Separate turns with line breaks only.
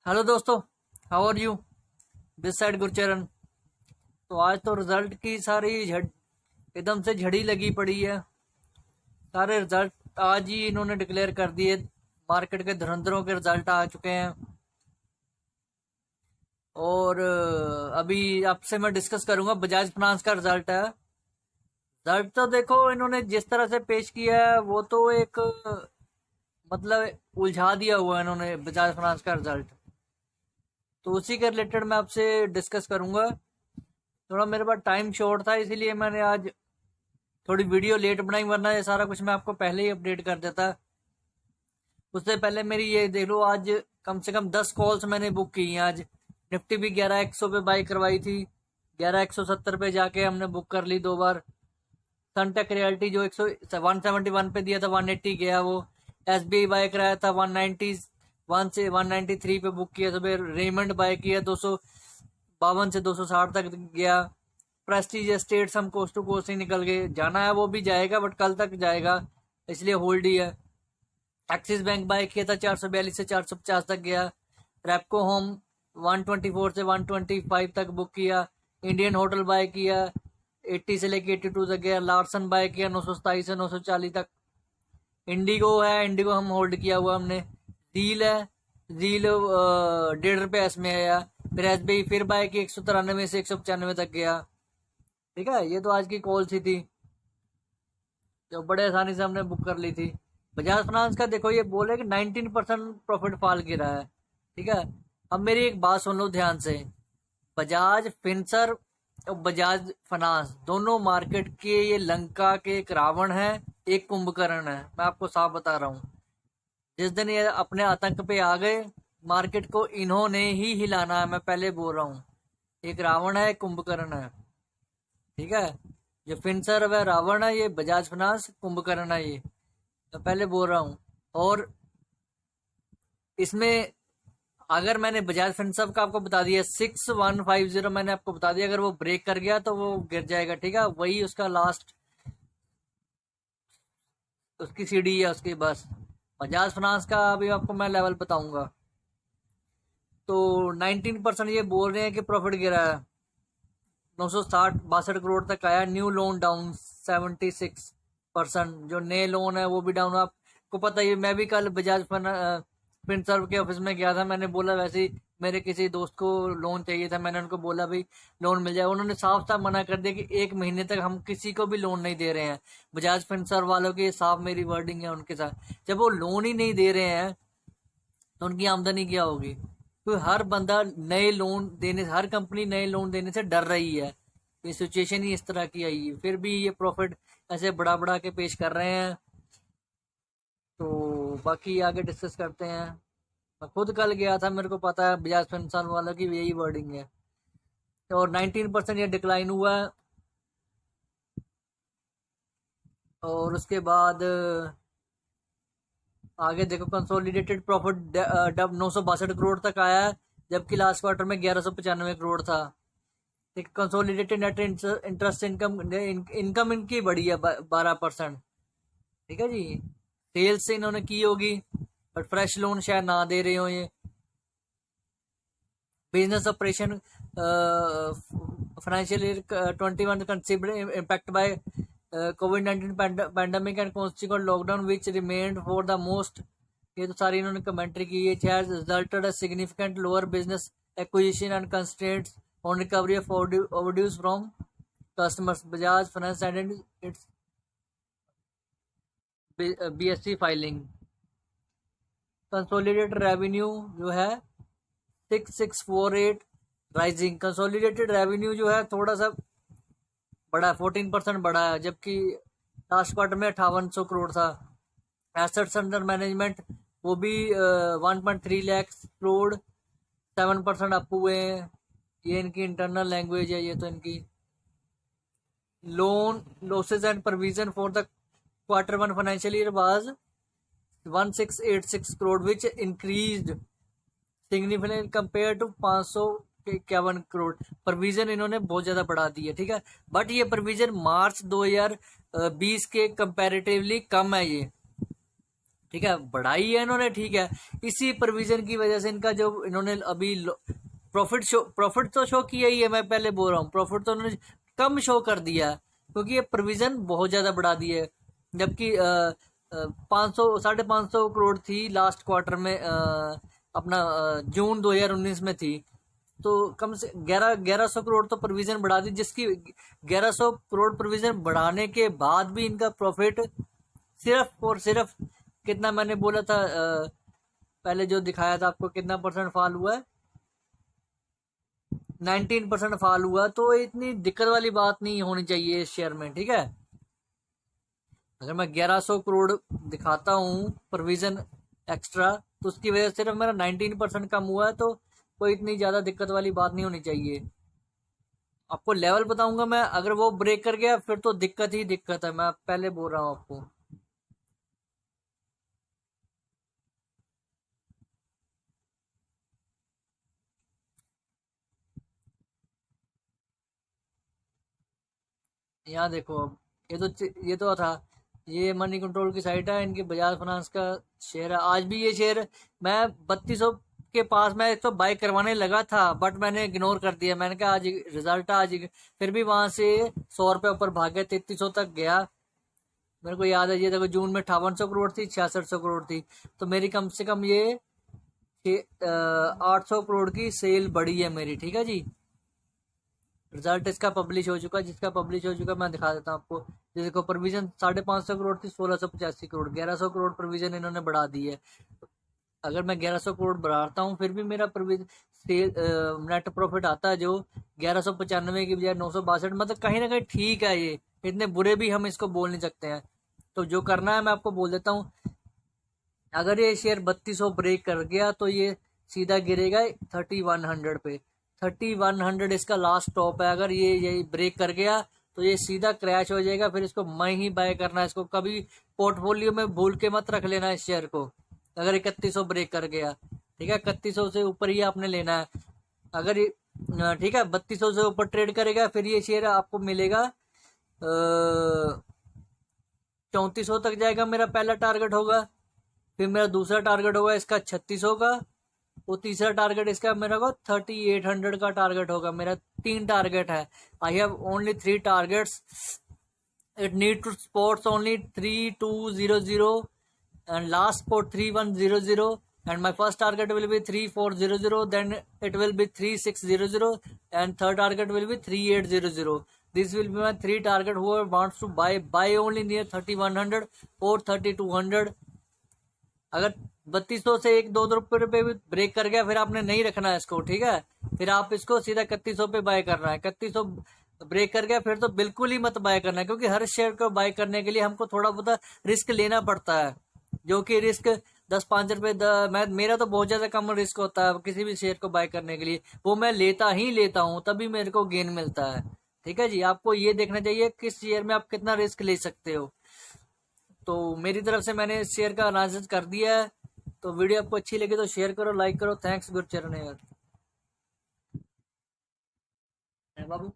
Hello दोस्तों, how are you. This side Gurcharan. तो आज तो रिजल्ट की सारी झड़ एकदम से झड़ी लगी पड़ी है। सारे रिजल्ट आज ही इन्होंने डिक्लेयर कर दिए। मार्केट के धुरंधरों के रिजल्ट आ चुके हैं। और अभी आपसे मैं डिस्कस करूंगा बजाज फाइनेंस का रिजल्ट है। रिजल्ट तो देखो, इन्होंने जिस तरह से पेश किया है वो तो एक मतलब उलझा दिया हुआ है इन्होंने बजाज फाइनेंस का रिजल्ट। तो उसी के रिलेटेड मैं आपसे डिस्कस करूंगा। थोड़ा मेरे पास टाइम शॉर्ट था, इसीलिए मैंने आज थोड़ी वीडियो लेट बनाई, वरना ये सारा कुछ मैं आपको पहले ही अपडेट कर देता। उससे पहले मेरी ये देख लो, आज कम से कम 10 कॉल्स मैंने बुक की हैं आज। निफ्टी भी 11,100 पे बाई करवाई थी, 11,170 पे जाके हमने बुक कर ली 2 बार। सनटेक रियल्टी जो 171 पे दिया था 180 गया वो। SBI बाय कराया था 191 से 193 पे बुक किया। सुबह रेमंड बाय किया 252 से 260 तक गया। प्रेस्टीज एस्टेट्स हम कोस्ट टू कोस्ट ही निकल गए, जाना है वो भी जाएगा बट कल तक जाएगा, इसलिए होल्ड ही है। एक्सिस बैंक बाय किया था 442 से 450 तक गया। रेपको होम 124 से 125 तक बुक किया। इंडियन होटल बाय किया 80 से लेके 82 तक गया। लार्सन बाय किया 927 से 940 तक। इंडिगो है, इंडिगो हम होल्ड किया हुआ हमने। जील है, जील 1.5 रुपये इसमें आया। फिर SBI फिर बाय की 193 से 195 तक गया। ठीक है, ये तो आज की कॉल सी थी जो बड़े आसानी से हमने बुक कर ली थी। बजाज फाइनेंस का देखो, ये बोले कि 19% प्रॉफिट फॉल गिरा है। ठीक है, अब मेरी एक बात सुन लो ध्यान से। बजाज फिनसर और बजाज फाइनेंस दोनों मार्केट के ये लंका के एक रावण है, एक कुंभकर्ण है। मैं आपको साफ बता रहा हूँ, जिस दिन ये अपने आतंक पे आ गए, मार्केट को इन्होंने ही हिलाना है। मैं पहले बोल रहा हूँ, एक रावण है, एक कुंभकर्ण है। ठीक है, जो फिनसर वह रावण है, ये बजाज फाइनेंस कुंभकर्ण है। ये मैं पहले बोल रहा हूँ। और इसमें अगर मैंने बजाज फिनसर्व का आपको बता दिया 6150 मैंने आपको बता दिया, अगर वो ब्रेक कर गया तो वो गिर जाएगा। ठीक है, वही उसका लास्ट उसकी सीढ़ी है उसकी बस। बजाज फाइनेंस का अभी आपको मैं लेवल बताऊंगा। तो 19% ये बोल रहे हैं कि प्रॉफिट गिरा है, 960-62 करोड़ तक आया। न्यू लोन डाउन 76%, जो नए लोन है वो भी डाउन। आपको पता ही, मैं भी कल बजाज फिनसर्व के ऑफिस में गया था। मैंने बोला वैसे ही मेरे किसी दोस्त को लोन चाहिए था, मैंने उनको बोला भाई लोन मिल जाए। उन्होंने साफ साफ मना कर दिया कि 1 महीने तक हम किसी को भी लोन नहीं दे रहे हैं। बजाज फिनसर्व वालों की साफ मेरी वर्डिंग है उनके साथ। जब वो लोन ही नहीं दे रहे हैं तो उनकी आमदनी क्या होगी। तो हर बंदा नए लोन देने, हर कंपनी नए लोन देने से डर रही है। ये सिचुएशन ही इस तरह की आई है, फिर भी ये प्रॉफिट ऐसे बढ़ा बढ़ा के पेश कर रहे हैं। तो बाकी आगे डिस्कस करते हैं। मैं खुद कल गया था, मेरे को पता है बजाज फिनसर्व वालों की यही वर्डिंग है। और 19% ये डिक्लाइन हुआ है। और उसके बाद आगे देखो, कंसोलिडेटेड प्रॉफिट डब 962 करोड़ तक आया है, जबकि लास्ट क्वार्टर में 1195 करोड़ था। Consolidated net interest income income इनकी बढ़ी है 12%। ठीक है जी, सेल्स से इन्होंने की होगी बट फ्रेश लोन शायद ना दे रहे हो ये। Business operation financial year 21 consider impact by COVID-19 pandemic and consequent lockdown which remained for the most. ये तो सारी इन्होंने कमेंट्री की है। Has resulted a significant lower business acquisition and constraints on recovery of overdues from customers. Bajaj Finance and its BSE फाइलिंग। Consolidated revenue जो है 6648 rising. Consolidated revenue जो है थोड़ा सा बड़ा है, 14% बढ़ा है, जबकि लास्ट क्वार्टर में 5800 करोड़ था। एसेट्स अंडर मैनेजमेंट वो भी 1.3 लाख करोड़, 7% अप हुए हैं। ये इनकी इंटरनल लैंग्वेज है, ये तो इनकी। Loan losses and provision for the Q1 financial year was 1686 crore which increased significantly compare to 551 crore. Provision इन्होंने बहुत ज्यादा बढ़ा दी है। ठीक है, बट ये प्रोविजन मार्च 2020 के कंपैरेटिवली कम है। ये ठीक है, बढ़ाई है इन्होंने, ठीक है। इसी प्रोविजन की वजह से इनका जो इन्होंने अभी प्रॉफिट तो शो किया ही है, मैं पहले बोल रहा हूँ, प्रॉफिट तो उन्होंने कम शो कर दिया है, क्योंकि ये प्रोविजन बहुत ज्यादा बढ़ा दी है। जबकि 500 550 करोड़ थी लास्ट क्वार्टर में, अपना जून 2019 में थी, तो कम से 1100 करोड़ तो प्रोविजन बढ़ा दी, जिसकी 1100 करोड़ प्रोविजन बढ़ाने के बाद भी इनका प्रॉफिट सिर्फ और सिर्फ कितना, मैंने बोला था पहले जो दिखाया था आपको, कितना परसेंट फॉल हुआ है, 19% फॉल हुआ। तो इतनी दिक्कत वाली बात नहीं होनी चाहिए इस शेयर में, ठीक है। अगर मैं 1100 करोड़ दिखाता हूँ प्रोविजन एक्स्ट्रा, तो उसकी वजह से सिर्फ मेरा 19% कम हुआ है, तो कोई इतनी ज्यादा दिक्कत वाली बात नहीं होनी चाहिए। आपको लेवल बताऊंगा मैं, अगर वो ब्रेक कर गया फिर तो दिक्कत ही दिक्कत है, मैं पहले बोल रहा हूँ आपको। यहाँ देखो अब, ये तो था, ये मनी कंट्रोल की साइट है, इनकी बजाज फाइनेंस का शेयर है। आज भी ये शेयर मैं 3200 के पास मैं एक तो बाय करवाने लगा था, बट मैंने इग्नोर कर दिया। मैंने कहा आज रिजल्ट आज, फिर भी वहां से 100 रुपये ऊपर भाग गया, 3300 तक गया। मेरे को याद है, ये देखो जून में 5800 करोड़ थी, 6600 करोड़ थी, तो मेरी कम से कम ये 800 करोड़ की सेल बढ़ी है मेरी, ठीक है जी। रिजल्ट इसका पब्लिश हो चुका है, जिसका पब्लिश हो चुका है मैं दिखा देता हूँ आपको। जैसे को प्रोविजन 550 करोड़ थी, 1685 करोड़, 1100 करोड़ प्रोविजन इन्होंने बढ़ा दी है। अगर मैं 1100 करोड़ बढ़ाता हूँ फिर भी मेरा प्रोविजन सेल नेट प्रॉफिट आता है जो 1195 की बजाय 962, मतलब कहीं ना कहीं ठीक है। ये इतने बुरे भी हम इसको बोल नहीं सकते हैं। तो जो करना है मैं आपको बोल देता हूँ, अगर ये शेयर 3200 ब्रेक कर गया तो ये सीधा गिरेगा 3100 पे। 3100 इसका लास्ट टॉप है। अगर ये यही ब्रेक कर गया तो ये सीधा क्रैश हो जाएगा, फिर इसको मैं ही बाय करना है। इसको कभी पोर्टफोलियो में भूल के मत रख लेना इस शेयर को, अगर 3100 ब्रेक कर गया, ठीक है। 3100 से ऊपर ही आपने लेना है। अगर ये ठीक है 3200 से ऊपर ट्रेड करेगा, फिर ये शेयर आपको मिलेगा 3400 तक जाएगा, मेरा पहला टारगेट होगा। फिर मेरा दूसरा टारगेट होगा इसका 3600 का, वो तीसरा टारगेट इसका मेरा को 3800 का टारगेट होगा। मेरा 3 टारगेट है। I have only 3 targets. It need to sports only 3200 and last spot 3100, and my first target will be 3400, then it will be 3600, and third target will be 3800. This will be my 3 target. Whoever wants to buy only near 3100 or 3200। अगर 3200 से 1-2 रुपये भी break कर गया फिर आपने नहीं रखना है इसको, ठीक है। फिर आप इसको सीधा 3100 पे बाय करना है। 3100 ब्रेक कर गया फिर तो बिल्कुल ही मत बाय करना है, क्योंकि हर शेयर को बाय करने के लिए हमको थोड़ा बहुत रिस्क लेना पड़ता है, जो कि रिस्क 10-5 रुपए मेरा तो बहुत ज्यादा कम रिस्क होता है किसी भी शेयर को बाय करने के लिए, वो मैं लेता ही लेता हूँ, तभी मेरे को गेन मिलता है। ठीक है जी, आपको ये देखना चाहिए किस शेयर में आप कितना रिस्क ले सकते हो। तो मेरी तरफ से मैंने इस शेयर का एनालिसिस कर दिया है। तो वीडियो आपको अच्छी लगी तो शेयर करो, लाइक करो। थैंक्स गुरचरण यार बाबू।